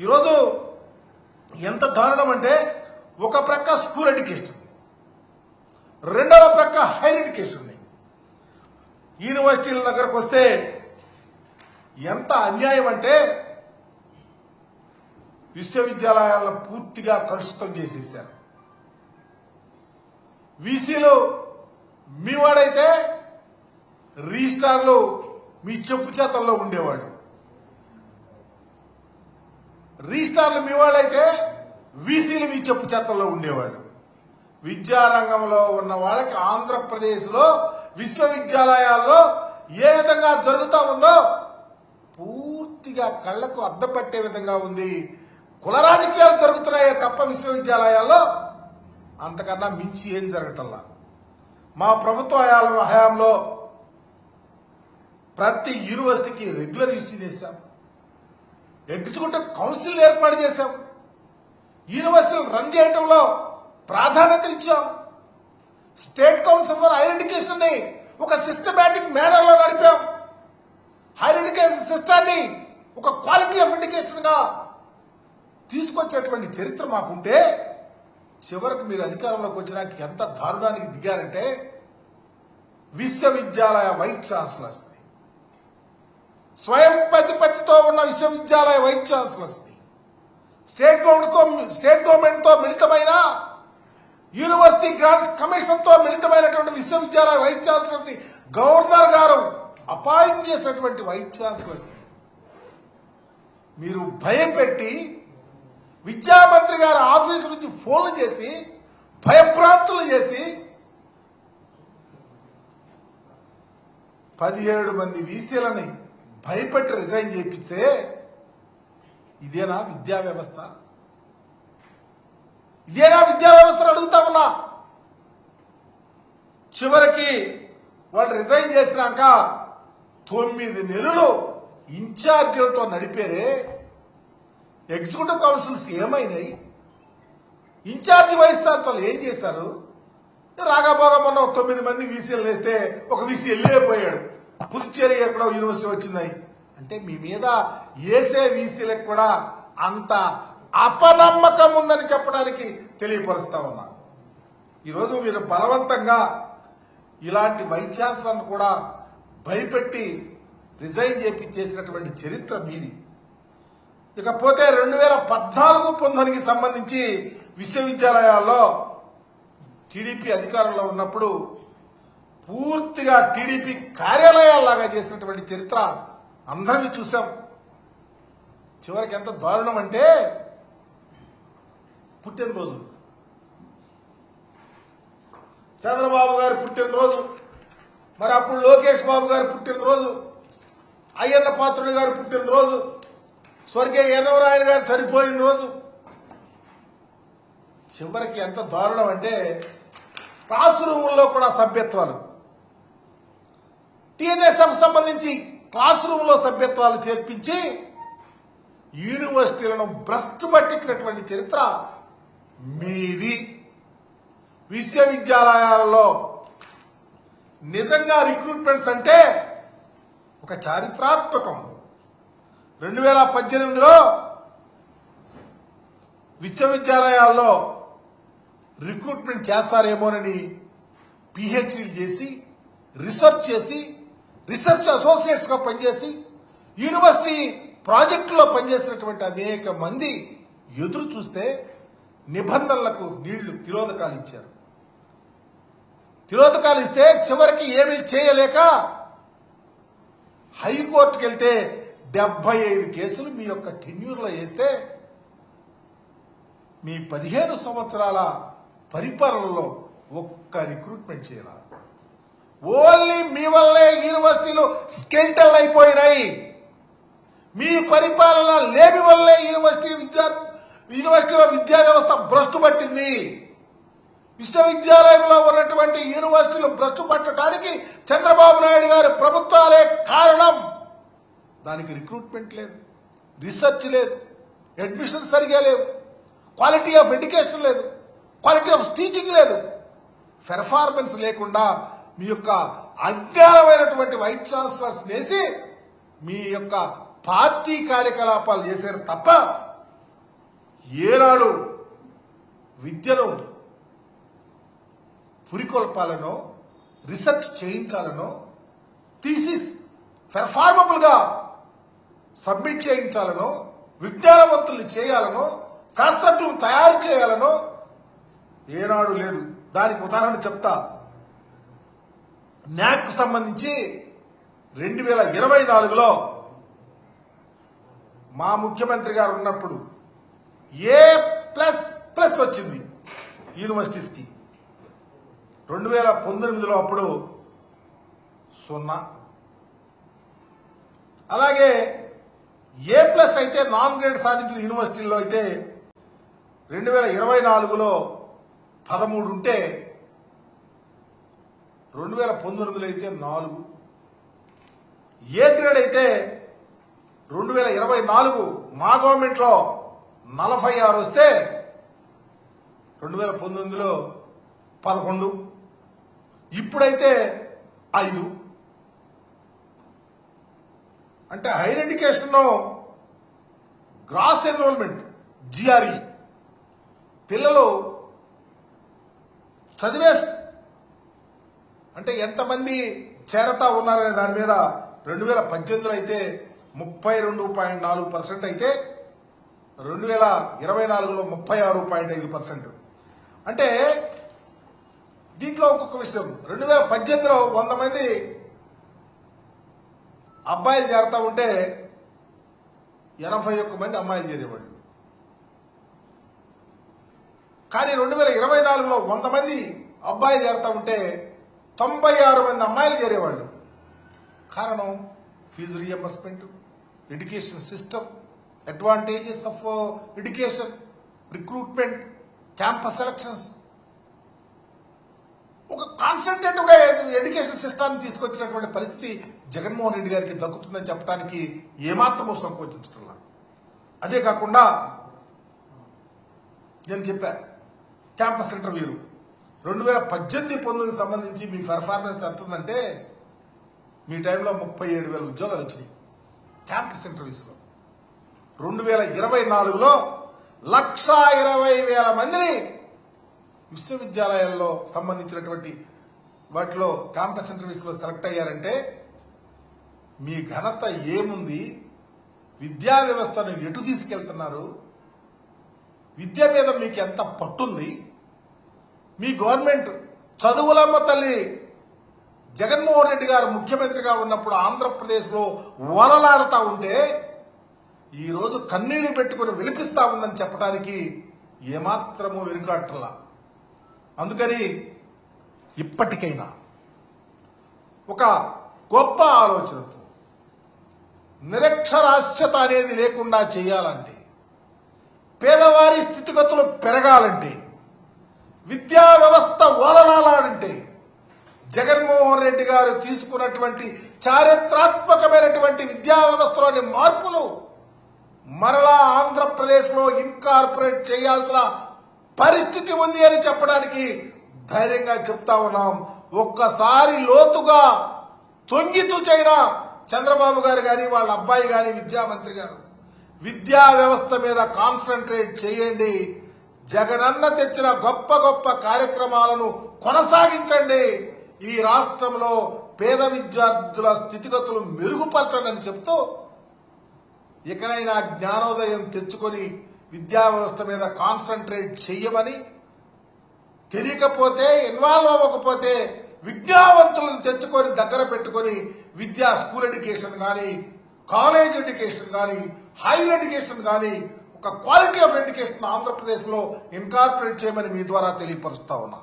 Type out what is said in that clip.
ఈరోజు ఎంత దారుణం అంటే ఒక ప్రక్క స్కూల్ ఎడ్యుకేషన్, రెండవ ప్రక్క హైయర్ ఎడ్యుకేషన్. యూనివర్సిటీల దగ్గరకు వస్తే ఎంత అన్యాయం అంటే విశ్వవిద్యాలయాలను పూర్తిగా కలుషితం చేసేసారు. వీసీలు మీవాడైతే రిజిస్ట్రార్లు మీ చెప్పు చేతల్లో ఉండేవాడు. రిజిస్ట్రార్లు మీవాడైతే వీసీలు మీ చెప్పు చేతల్లో ఉండేవాడు. విద్యారంగంలో ఉన్న వాళ్ళకి ఆంధ్రప్రదేశ్లో విశ్వవిద్యాలయాల్లో ఏ విధంగా జరుగుతా ఉందో పూర్తిగా కళ్లకు అద్దపట్టే విధంగా ఉంది. కుల రాజకీయాలు జరుగుతున్నాయే తప్ప విశ్వవిద్యాలయాల్లో అంతకన్నా మించి ఏం జరగటల్లా. మా ప్రభుత్వ హయాంలో ప్రతి యూనివర్సిటీకి రెగ్యులర్ ఇష్యూ చేశాం, ఎగ్జిక్యూటివ్ కౌన్సిల్ ఏర్పాటు చేశాం, యూనివర్సిటీలు రన్ చేయడంలో ప్రాధాన్యత ఇచ్చాం. State council for higher education ని ఒక సిస్టమేటిక్ మేనర్ లో నడిపాం. హైయర్ ఎడ్యుకేషన్ సిస్టాన్ని ఒక క్వాలిటీ ఆఫ్ ఎడ్యుకేషన్ గా తీసుకొచ్చేటువంటి చరిత్ర మాకుంటే చివరికి మీరు అధికారంలోకి వచ్చినాక ఎంత దారుణానికి దిగారంటే విశ్వవిద్యాలయ వైస్ ఛాన్సలర్స్ ని, స్వయం ప్రతిపత్తితో ఉన్న విశ్వవిద్యాలయ వైస్ ఛాన్సలర్స్ ని, స్టేట్ గవర్నమెంట్ తో మిళితమైన యూనివర్సిటీ గ్రాంట్స్ కమిషన్ తో మిళితమైనటువంటి విశ్వవిద్యాలయ వైస్ ఛాన్సలర్ ని గవర్నర్ గారు అపాయింట్ చేసినటువంటి వైస్ ఛాన్సలర్స్ ని మీరు భయపెట్టి విద్యామంత్రి గారి ఆఫీసు నుంచి ఫోన్లు చేసి భయభ్రాంతులు చేసి 17 మంది వీసీలని భయపెట్టి రిజైన్ చేపిస్తే ఇదేనా విద్యా వ్యవస్థ? ఇదేనా విద్యా వ్యవస్థను అడుగుతా ఉన్నా. చివరికి వాళ్ళు రిజైన్ చేసినాక 9 నెలలు ఇన్ఛార్జీలతో నడిపేరే. ఎగ్జిక్యూటివ్ కౌన్సిల్స్ ఏమైనాయి? ఇన్ఛార్జి వైస్ ఛాన్సలర్లు ఏం చేశారు? రాగాబోగా మొన్న 9 మంది వీసీలు వేస్తే ఒక వీసీ వెళ్ళిపోయాడు. పుదుచ్చేరి ఎక్కడో యూనివర్సిటీ వచ్చింది అంటే మీ మీద ఏసే వీసీలకు కూడా అంత అపనమ్మకం ఉందని చెప్పడానికి తెలియపరుస్తా ఉన్నా. ఈరోజు మీరు బలవంతంగా ఇలాంటి వైస్ ఛాన్సలర్ను కూడా భయపెట్టి రిజైన్ చేసినటువంటి చరిత్ర మీది. ఇకపోతే 2014-19కి సంబంధించి విశ్వవిద్యాలయాల్లో టీడీపీ అధికారంలో ఉన్నప్పుడు పూర్తిగా టీడీపీ కార్యాలయాల్లాగా చేసినటువంటి చరిత్ర అందరినీ చూసాం. చివరికి ఎంత దారుణం అంటే పుట్టినరోజు, చంద్రబాబు గారి పుట్టినరోజు, మరి అప్పుడు లోకేష్ బాబు గారి పుట్టినరోజు, అయ్యన్న పాత్రుడి గారి పుట్టినరోజు, స్వర్గీయ ఎర్రవరాయన గారు చనిపోయిన రోజు, చివరికి ఎంత దారుణం అంటే క్లాస్ రూముల్లో కూడా సభ్యత్వాలు, టీఎన్ఎస్ఎఫ్ సంబంధించి క్లాస్ రూమ్ లో సభ్యత్వాలు చేర్పించి యూనివర్సిటీలను భ్రష్టు పట్టించినటువంటి చరిత్ర మీది. విశ్వవిద్యాలయాలలో నిజంగా రిక్రూట్మెంట్స్ అంటే ఒక చారిత్రాత్మకం. 2018లో విశ్వవిద్యాలయాల్లో రిక్రూట్మెంట్ చేస్తారేమోనని పిహెచ్డీలు చేసి రీసెర్చ్ అసోసియేట్స్ గా పనిచేసి యూనివర్సిటీ ప్రాజెక్టులో పనిచేసినటువంటి అనేక మంది ఎదురు చూస్తే నిబంధనలకు నీళ్లు తిలోదకాలు ఇచ్చారు. తిలోదకాలు ఇస్తే చివరికి ఏమీ చేయలేక హైకోర్టుకు వెళ్తే 75 కేసులు మీ యొక్క టెన్యూర్లో వేస్తే మీ 15 సంవత్సరాల పరిపాలనలో ఒక్క రిక్రూట్మెంట్ చేయాల. ఓన్లీ మీ వల్లే యూనివర్సిటీలు స్కెల్టల్ అయిపోయినాయి. మీ పరిపాలన లేమి వల్లే యూనివర్సిటీలో విద్యా వ్యవస్థ భ్రష్టు పట్టింది. విశ్వవిద్యాలయంలో ఉన్నటువంటి యూనివర్సిటీలు భ్రష్టు పట్టడానికి చంద్రబాబు నాయుడు గారి ప్రభుత్వాలే కారణం. దానికి రిక్రూట్మెంట్ లేదు, రీసెర్చ్ లేదు, అడ్మిషన్ సరిగా లేవు, క్వాలిటీ ఆఫ్ ఎడ్యుకేషన్ లేదు, క్వాలిటీ ఆఫ్ టీచింగ్ లేదు, పెర్ఫార్మెన్స్ లేకుండా మీ యొక్క అజ్ఞానమైనటువంటి వైస్ ఛాన్సలర్స్ వేసి మీ యొక్క పార్టీ కార్యకలాపాలు చేశారు తప్ప ఏనాడు విద్యను పురికొల్పాలనో రీసెర్చ్ చేయించాలనో థీసిస్ పెర్ఫార్మబుల్ గా సబ్మిట్ చేయించాలనో విజ్ఞానవంతుల్ని చేయాలనో శాస్త్రజ్ఞులను తయారు చేయాలనో ఏనాడు లేదు. దానికి ఉదాహరణ చెప్తా. న్యాక్ సంబంధించి 2024లో మా ముఖ్యమంత్రి గారు ఉన్నప్పుడు A++ వచ్చింది యూనివర్సిటీస్కి. 2019లో అప్పుడు 0. అలాగే A+ అయితే నాన్ గ్రేడ్ సాధించిన యూనివర్సిటీల్లో అయితే 2024లో 13 ఉంటే 2019లో అయితే 4. ఏ గ్రేడ్ అయితే 2024 మా గవర్నమెంట్ లో 46 వస్తే 2019లో 11. ఇప్పుడైతే 5. అంటే higher education gross enrolment GRE పిల్లలు చదివే అంటే ఎంతమంది చేరతా ఉన్నారనే దాని మీద 2018లో అయితే 32.4% అయితే 2024లో 36.5%. అంటే దీంట్లో ఒక్కొక్క విషయం. 2018లో 100 మంది అబ్బాయిలు చేరతా ఉంటే 81 మంది అమ్మాయిలు చేరేవాళ్ళు. కానీ 2024లో 100 మంది అబ్బాయిలు చేరతా ఉంటే 96 మంది అమ్మాయిలు చేరేవాళ్ళు. కారణం fees reimbursement, education system, advantages of education, recruitment, campus selections, ఒక కాన్సన్ట్రేటివ్ గా ఎడ్యుకేషన్ సిస్టమ్ తీసుకొచ్చినటువంటి పరిస్థితి జగన్మోహన్ రెడ్డి గారికి దక్కుతుందని చెప్పడానికి ఏమాత్రమూ సంకోచించట్లా. అదే కాకుండా నేను చెప్పా క్యాంపస్ ఇంటర్వ్యూలు 2018-19 సంబంధించి మీ పెర్ఫార్మెన్స్ ఎంత ఉందంటే మీ టైంలో 37,000 ఉద్యోగాలు వచ్చినాయి క్యాంపస్ ఇంటర్వ్యూస్ లో. 2024లో 1,20,000 మందిని విశ్వవిద్యాలయాల్లో సంబంధించినటువంటి వాటిలో క్యాంపస్ ఇంటర్వ్యూస్ లో సెలెక్ట్ అయ్యారంటే మీ ఘనత ఏముంది? విద్యా వ్యవస్థను ఎటు తీసుకెళ్తున్నారు? విద్య మీద మీకు ఎంత పట్టుంది? మీ గవర్నమెంట్ చదువులమ్మ తల్లి జగన్మోహన్ రెడ్డి గారు ముఖ్యమంత్రిగా ఉన్నప్పుడు ఆంధ్రప్రదేశ్ లో ఓలలాడుతా ఉంటే ఈ రోజు కన్నీళ్లు పెట్టుకుని విలిపిస్తా ఉందని చెప్పడానికి ఏమాత్రమూ వెనుకాటలా. అందుకని ఇప్పటికైనా ఒక గొప్ప ఆలోచనతో నిరక్షరాస్యత అనేది లేకుండా చేయాలంటే, పేదవారి స్థితిగతులు పెరగాలంటే, విద్యా వ్యవస్థ ఓలలాడాలంటే జగన్మోహన్ రెడ్డి గారు తీసుకున్నటువంటి చారిత్రాత్మకమైనటువంటి విద్యా వ్యవస్థలోని మార్పులు మరలా ఆంధ్రప్రదేశ్ లో ఇన్కార్పొరేట్ చేయాల్సిన పరిస్థితి ఉంది అని చెప్పడానికి ధైర్యంగా చెప్తా ఉన్నాం. ఒక్కసారి లోతుగా తొంగి చూచైనా చంద్రబాబు గారు గాని వాళ్ళ అబ్బాయి గాని విద్యామంత్రి గారు విద్యా వ్యవస్థ మీద కాన్సన్ట్రేట్ చేయండి. జగనన్న తెచ్చిన గొప్ప గొప్ప కార్యక్రమాలను కొనసాగించండి. ఈ రాష్ట్రంలో పేద విద్యార్థుల స్థితిగతులు మెరుగుపరచండి అని చెప్తూ ఇకనైనా జ్ఞానోదయం తెచ్చుకొని విద్యా వ్యవస్థ మీద కాన్సన్ట్రేట్ చెయ్యమని, తెలియకపోతే ఇన్వాల్వ్ అవ్వకపోతే విద్యావంతులను తెచ్చుకొని దగ్గర పెట్టుకొని విద్యా స్కూల్ ఎడ్యుకేషన్ కానీ, కాలేజ్ ఎడ్యుకేషన్ కానీ, హైయర్ ఎడ్యుకేషన్ కానీ ఒక క్వాలిటీ ఆఫ్ ఎడ్యుకేషన్ ఆంధ్రప్రదేశ్ లో ఇన్కార్పొరేట్ చేయమని మీ ద్వారా తెలియపరుస్తా ఉన్నా.